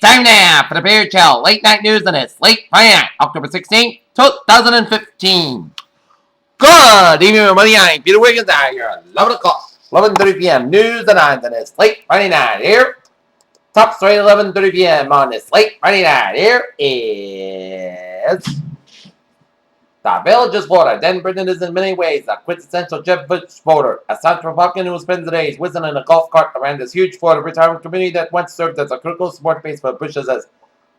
Time now for the Bear Chill Late Night News and it's late Friday night, October 16th, 2015. Good evening, everybody. I'm Peter Wiggins. I hear 11 o'clock, 11:30 p.m. News and it's late Friday night here. Top story 11:30 p.m. on this late Friday night here is the Village of Florida. Dan Britton is in many ways a quintessential Jeb Bush voter, a South Republican who spends the days whizzing in a golf cart around this huge Florida retirement community that once served as a critical support base for Bush's as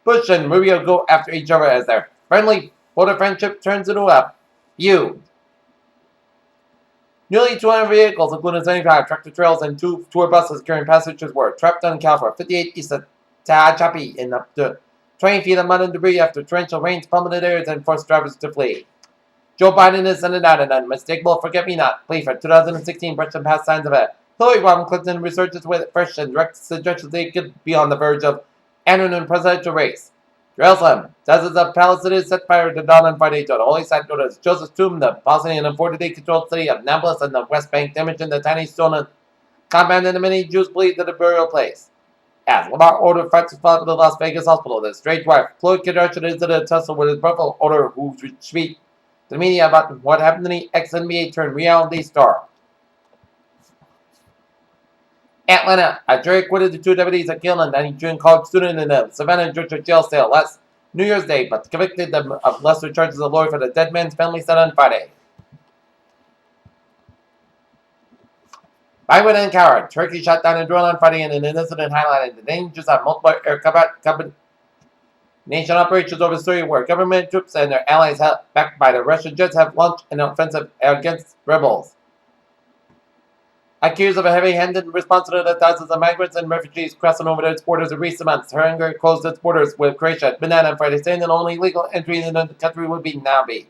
Bush and Rubio go after each other as their friendly voter friendship turns into a feud. Nearly 200 vehicles, including 75 tractor trailers and 2 tour buses carrying passengers, were trapped on California 58 east of Tehachapi in up to 20 feet of mud and debris after torrential rains plummeted areas and forced drivers to flee. Joe Biden is sending out an unmistakable forget-me-not plea for 2016 Brexit past signs of it. Hillary Clinton researches with fresh and direct suggestions they could be on the verge of entering a presidential race. Jerusalem, dozens of Palestinians set fire to dawn on Friday to the holy site known as Joseph's Tomb, the Palestinian and 40-day controlled city of Nablus and the West Bank, damaging the tiny stone compound and many Jews believe to the burial place. As Lamar ordered Francis Fowler to the Las Vegas hospital, the strange wife, Khloe Kardashian, into the tussle with his brother order who speak to the media about what happened to the ex-NBA turned reality star. Atlanta, a jury acquitted the 2 deputies that killed a 92 college student in a Savannah, Georgia jail cell last New Year's Day, but convicted them of lesser charges of lawyer for the dead man's family said on Friday. By Wiggins and Coward, Turkey shot down a drone on Friday in an incident highlighting the dangers of multiple air nation operations over Syria, where government troops and their allies, backed by the Russian jets, have launched an offensive against rebels. Accused of a heavy-handed response to the thousands of migrants and refugees crossing over its borders in recent months, Hungary closed its borders with Croatia at midnight on Friday, saying that only legal entry into the country would be now be.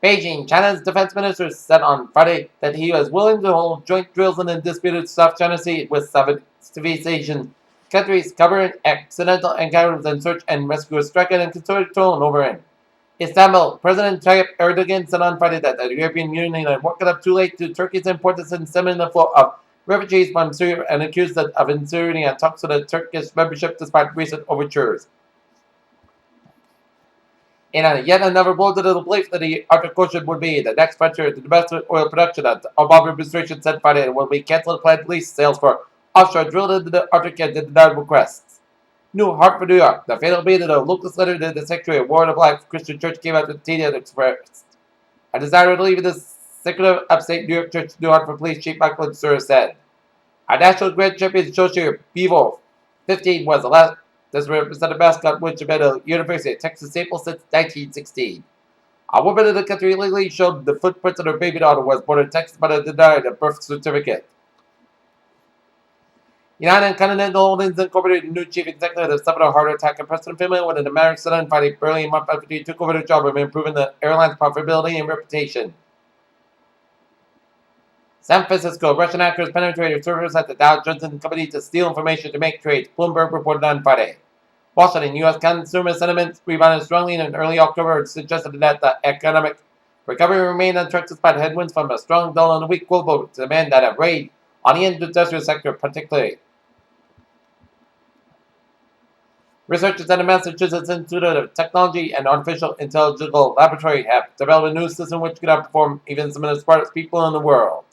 Beijing, China's defense minister, said on Friday that he was willing to hold joint drills in the disputed South China Sea with Southeast Asian countries covering accidental encounters and search and rescue, striking and concerted tone over in Istanbul. President Tayyip Erdogan said on Friday that the European Union had woken up too late to Turkey's importance in stemming the flow of refugees from Syria and accused it of inserting and talks to the Turkish membership despite recent overtures. In yet another blow to the belief that the Arctic Ocean would be the next frontier to domestic oil production, the Obama administration said Friday it will be canceled planned lease sales for offshore drilled into the Arctic and denied requests. New Hartford, New York. The fatal beat of the Lucas letter to the Secretary of War of Life Christian Church came out with the expressed a desire to leave the secular upstate New York Church. New Hartford Police Chief Michael Sura said, "Our national grand champion Shoshir Bevo 15 was the last this represented mascot which had been a University of Texas staple since 1916. A woman in the country illegally showed the footprints of her baby daughter was born in Texas but had denied a birth certificate." United Continental Holdings Incorporated new chief executive suffered a heart attack and President Finland when an American son Friday barely a month after he took over the job of improving the airline's profitability and reputation. San Francisco, Russian hackers penetrated servers at the Dow Jones Company to steal information to make trades, Bloomberg reported on Friday. Washington, U.S. consumer sentiment rebounded strongly in early October and suggested that the economic recovery remained on track despite headwinds from a strong dollar and a weak global demand that have weighed on the industrial sector particularly. Researchers at the Massachusetts Institute of Technology and Artificial Intelligence Laboratory have developed a new system which can outperform even some of the smartest people in the world.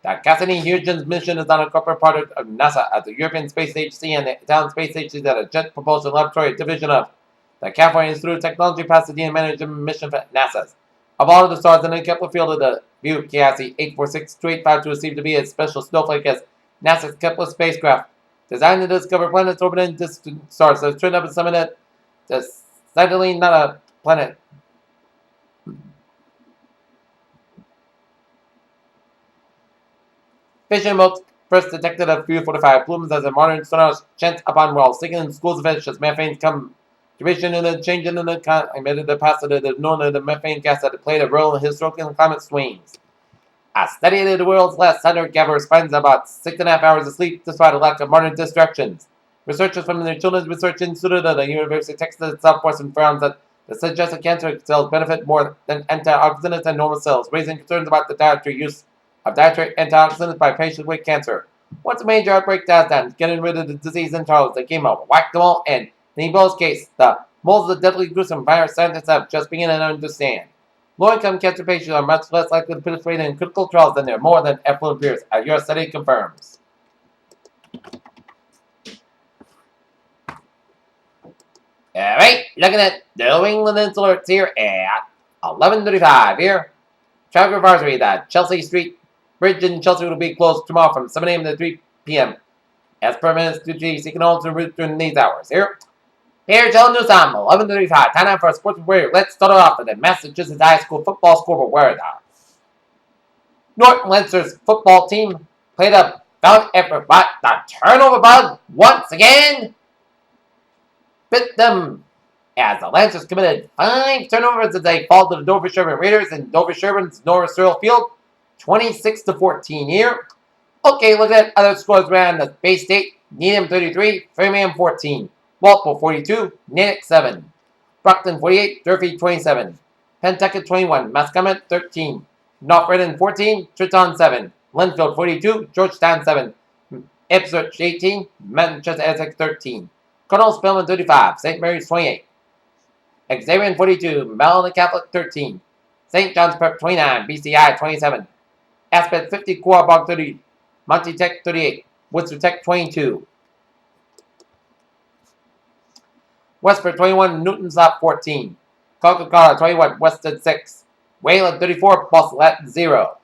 The Cassini-Huygens mission is on a corporate project of NASA at the European Space Agency and the Italian Space Agency at a Jet Propulsion Laboratory division of the California Institute of Technology Pasadena management mission for NASA's. Of all of the stars in the Kepler field of the View KIC 846-2852 is seen to be a special snowflake as NASA's Kepler spacecraft designed to discover planets orbiting distant stars that turned up and summoned decidedly not a planet. Fishing boats first detected a few 45 plumes as a modern sonar chance upon while sinking in schools of fish as methane contribution in the change in the climate the passage of the known of the methane gas that played a role in historical climate swings. A study of the world's last hunter-gatherers finds about 6.5 hours of sleep despite a lack of modern distractions. Researchers from the Children's Research Institute of the University of Texas at Southwestern found that the suggested cancer cells benefit more than antioxidants and normal cells, raising concerns about the dietary use of dietary antioxidants by patients with cancer. What's a major outbreak task done? Getting rid of the disease in Charles. They came out, whacked them all, and in both cases, the moles of the deadly gruesome virus scientists have just begun to understand. Low-income cancer patients are much less likely to participate in critical trials than their more than affluent peers, as your study confirms. Alright, looking at the New England alerts here at 11:35 here. Traffic advisory that Chelsea Street Bridge in Chelsea will be closed tomorrow from 7 a.m. to 3 p.m. As per minutes due to you can also route during these hours here. Here, Chelsea News Time, 11:35. Time for a sports break. Let's start it off with the Massachusetts High School football scoreboard where the Norton Lancers football team played a valiant effort, but the turnover bug once again bit them as the Lancers committed 5 turnovers as they fall to the Dover Sherman Raiders in Dover Sherman's Norris Searle Field, 26-14 here. Okay, look at other scores around the Bay State. Needham 33, Framingham 14, Walpole 42, Natick 7, Brockton 48, Durfee 27, Pentucket 21, Mascomet 13, North Reading 14, Triton 7, Linfield 42, Georgetown 7, Ipswich 18, Manchester Essex 13, Colonel Spelman 35, St. Mary's 28, Xavier 42, Melanie Catholic 13, St. John's Prep 29, BCI 27, Aspet 50, Quabbog 30, Monty Tech 38, Worcester Tech 22, Westford 21, Newton Stop 14, Coca-Cola 21, Weston 6, Wayland 34, Boston 0,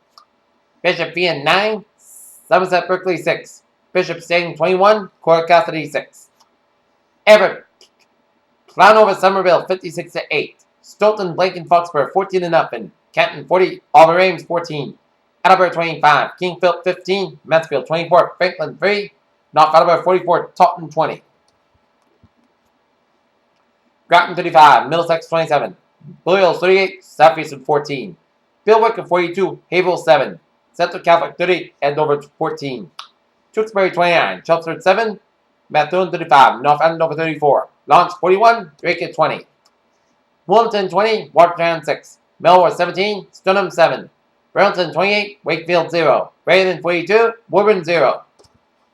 Bishop Ian 9, Somerset Berkeley 6, Bishop Staten 21, Cork Cassidy 6, Everett Clown over Somerville 56-8, Stoughton Blanken Foxborough 14-0, Canton 40, Auburn Ames 14, Attleboro 25, Kingfield 15, Mansfield 24, Franklin 3, North Attleboro 44, Taunton 20, Groton 35, Middlesex 27, Blue Hills 38, Southeastern 14, Billwick 42, Haverhill 7, Central Catholic 30, Andover 14, Tewksbury 29, Chelmsford 7, Methuen 35, North Andover 34, Lawrence 41, Drake 20, Wilmington 20, Watertown 6, Melbourne 17, Stoneham 7, Burlington 28, Wakefield 0, Braden 42, Woburn 0,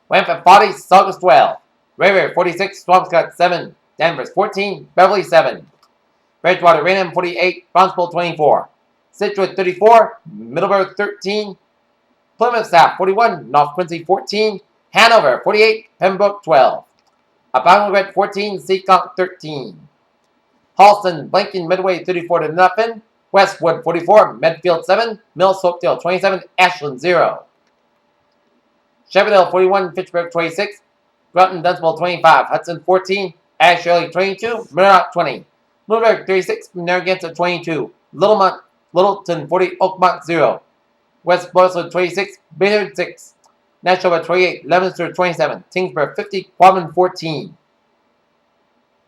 Wentworth 40, Saugus 12, River 46, Swampscott 7, Danvers 14, Beverly 7, Bridgewater Raynham 48, Barnstable 24, Scituate 34, Middleburg 13, Plymouth South 41, North Quincy 14, Hanover 48, Pembroke 12, Abanglet 14, Seacock 13, Halston, Blanken, Midway 34-0, Westwood 44, Medfield 7, Mills Hopedale 27, Ashland 0, Shepardale 41, Fitchburg 26, Groton Dunstable 25, Hudson 14, Ash Shirley 22, Murdoch 20, Bloomberg 36, Narragansett 22, Littleton 40, Oakmont 0, West Boylston 26, Baynard 6, Nashua 28, Leominster 27, Tingsburg 50, Quabbin 14,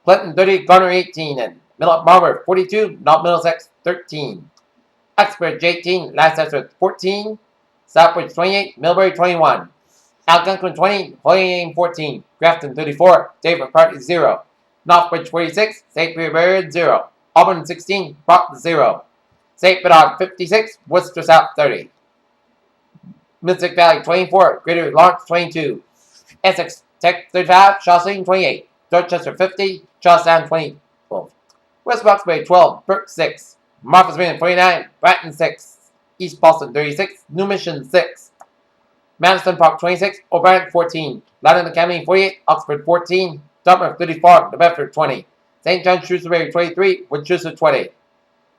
Clinton 30, Garner 18, and Marlborough 42, North Middlesex 13, Uxbridge 18, Leicester 14, Southbridge 28, Millbury 21, Algonquin 20, Hoying 14, Grafton 34, David Party 0, Northbridge 46, St. Petersburg 0, Auburn 16, Brock 0, St. Bernard 56, Worcester South 30, Mystic Valley 24, Greater Lawrence 22, Essex Tech 35, Shawsing 28, Dorchester 50, Charlestown 20, West Roxbury 12, Burke 6, Martha's Vineyard 29, Bratton 6, East Boston 36, New Mission 6, Madison Park 26, O'Brien 14, Loudon Academy 48, Oxford 14, Dartmouth 34, New Bedford 20, St. John Shrewsbury 23, Winchester 20,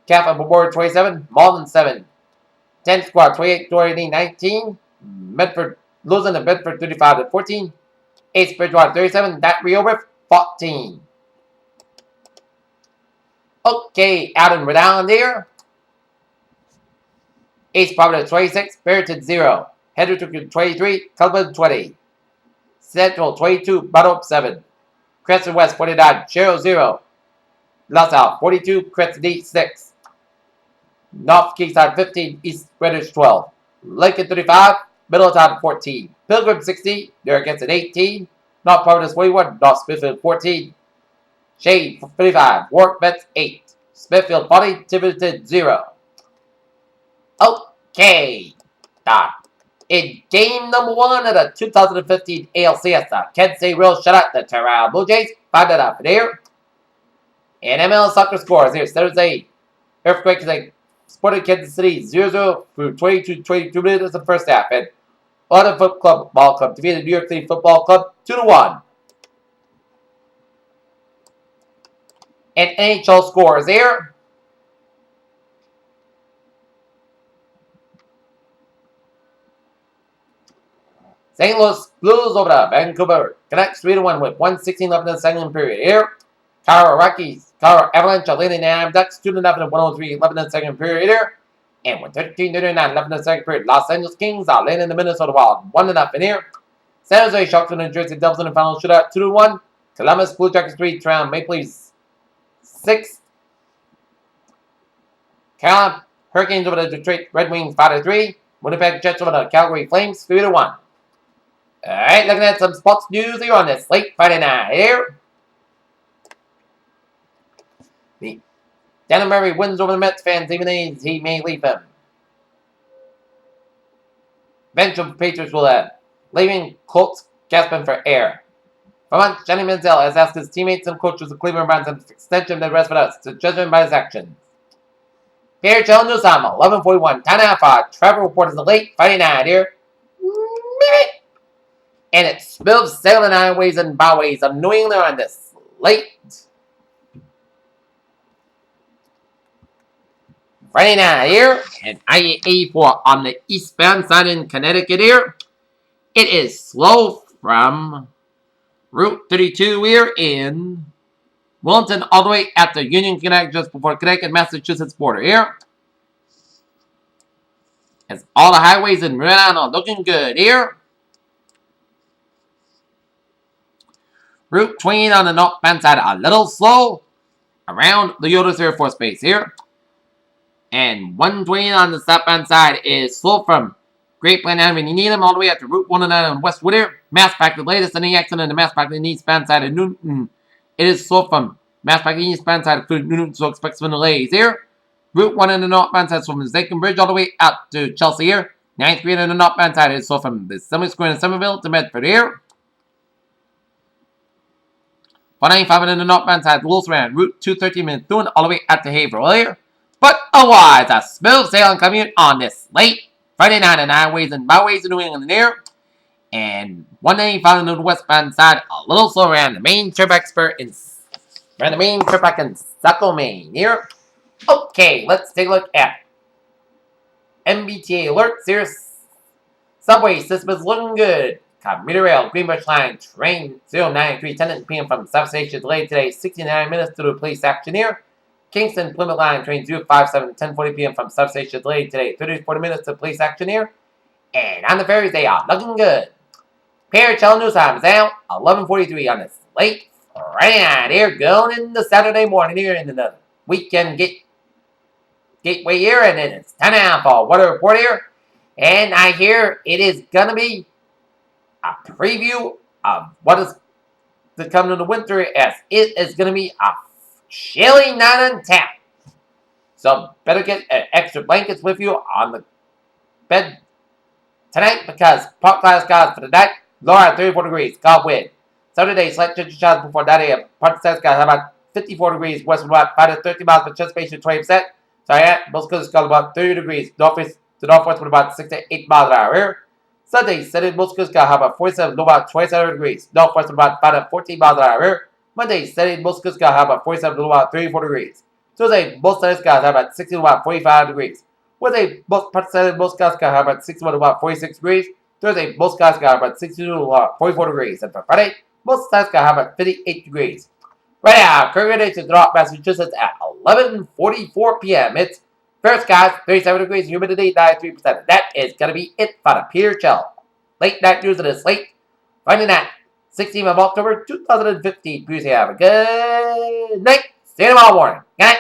Catholic Memorial 27, Malden 7, 10th Squad 28, Doherty 19, Medford, Luzon and Bedford 35-14, 8th Bridgewater 37, that Rehoboth 14. Okay, out in Rhode Island here. 8th Providence 26, Barrington 0, Hedrick 23, Culver 20, Central 22, Buttock 7, Crescent West 49, Sherrill 0, LaSalle 42, Crescent 6, North Keyside 15, East Greenwich 12, Lincoln 35, Middletown 14, Pilgrim 60, Narragansett 18, North Providence 41, North Smithfield 14, Shade 35, Warwick Vets 8, Smithfield 40, Tiverton 0. Okay, that In game number 1 of the 2015 ALCS, the Kansas City Royals shut out the Toronto Blue Jays 5-0 there. And MLS soccer scores here. Thursday, Earthquakes like Sporting Kansas City 0-0 through 22 minutes of the first half. And Auto Football Club defeated New York City Football Club 2-1. And NHL scores here. St. Louis Blues over the Vancouver Canucks 3-1 with 1:16 left in the second period here. Colorado Avalanche are leading the Anaheim Ducks 2-0 and 103 left in the second period here. And with 13:39 left in the second period, Los Angeles Kings are leading the Minnesota Wild 1-0 in here. San Jose Sharks and New Jersey Devils in the final shootout 2-1. Columbus Blue Jackets 3, Toronto Maple Leafs 6. Carolina Hurricanes over the Detroit Red Wings 5-3. Winnipeg Jets over the Calgary Flames 3-1. Alright, looking at some sports news here on this late Friday night here. The Daniel Murray wins over the Mets fans, even though he may leave him. Bench of Patriots will have leaving Colts gasping for air. For months, Johnny Manziel has asked his teammates and coaches of Cleveland Browns an extension of the rest of us to judge him by his actions. Pierre Chell Newsom, 11:41. Time out for travel report is the late Friday night here. And it's smooth sailing highways and byways of New England on this late Friday night here. And I-84 on the eastbound side in Connecticut here. It is slow from Route 32 here in Wilmington all the way at the Union Connecticut just before Connecticut-Massachusetts border here. As all the highways in Rhode Island are looking good here. Route 20 on the northbound side a little slow around the Yodas Air Force Base here. And 120 on the southbound side is slow from Great Plain Avenue, Needham, all the way up to Route 109 on Westwood here. Mass Pack, the latest in the accident in the Mass Pack in the eastbound side of Newton. It is slow from Mass Pack in the eastbound side of Newton, so expect some delays here. Route 1 on the northbound side is from Zachem Bridge all the way out to Chelsea here. 9th Street on the northbound side is slow from the Assembly Square in Somerville to Medford here. 195 on the northbound side, Wolves around Route 213 Methuen all the way out to Haverhill here. But otherwise, a smooth sailing commute on this late Friday night on highways and byways in New England here. And 195 on the westbound side, a little slow around the main turnpike in Saco, Maine here. Okay, let's take a look at MBTA alerts here. Subway system is looking good. Commuter rail, Greenbush line, train 093, 10 p.m. from substation delayed today, 69 minutes due to police action here. Kingston, Plymouth line, train 057, 10:40 p.m. from substation delayed today, 30-40 minutes to police action here. And on the ferries, they are looking good. Pierre Chell Newsom is out, 11:43 on this late Friday night here, going into Saturday morning here into the weekend gateway here, and then it's time now for weather report here. And I hear it is going to be a preview of what is to come in the winter, as it is going to be a chilly night in town. So better get extra blankets with you on the bed tonight, because part class skies for the night, low at 34 degrees, God wind. Saturday, slight chance of showers before that day. Part class skies about 54 degrees, west wind about 5 to 30 miles, participation 20%. So yeah, most coast skies about 30 degrees, northwest to northwest with about 6 to 8 miles an hour here. Sunday, Saturday, most coast skies about 47, low about 27 degrees, northwest about 5 to 14 miles an hour here. Monday, Saturday, most coast skies about 47, low about 34 degrees. Tuesday, most sunny skies have about 60 to about 45 degrees. Wednesday, most Saturday, most skies have about 61 to about 46 degrees. Thursday, most skies have about 62 to about 44 degrees. And for Friday, most skies have about 58 degrees. Right now, current conditions in Massachusetts at 11:44 p.m. It's fair skies, 37 degrees, humidity 93%. That is going to be it for the Pierre Chell late night news of this late Friday night, 16th of October, 2015. Please have a good night. See you tomorrow morning. Good night.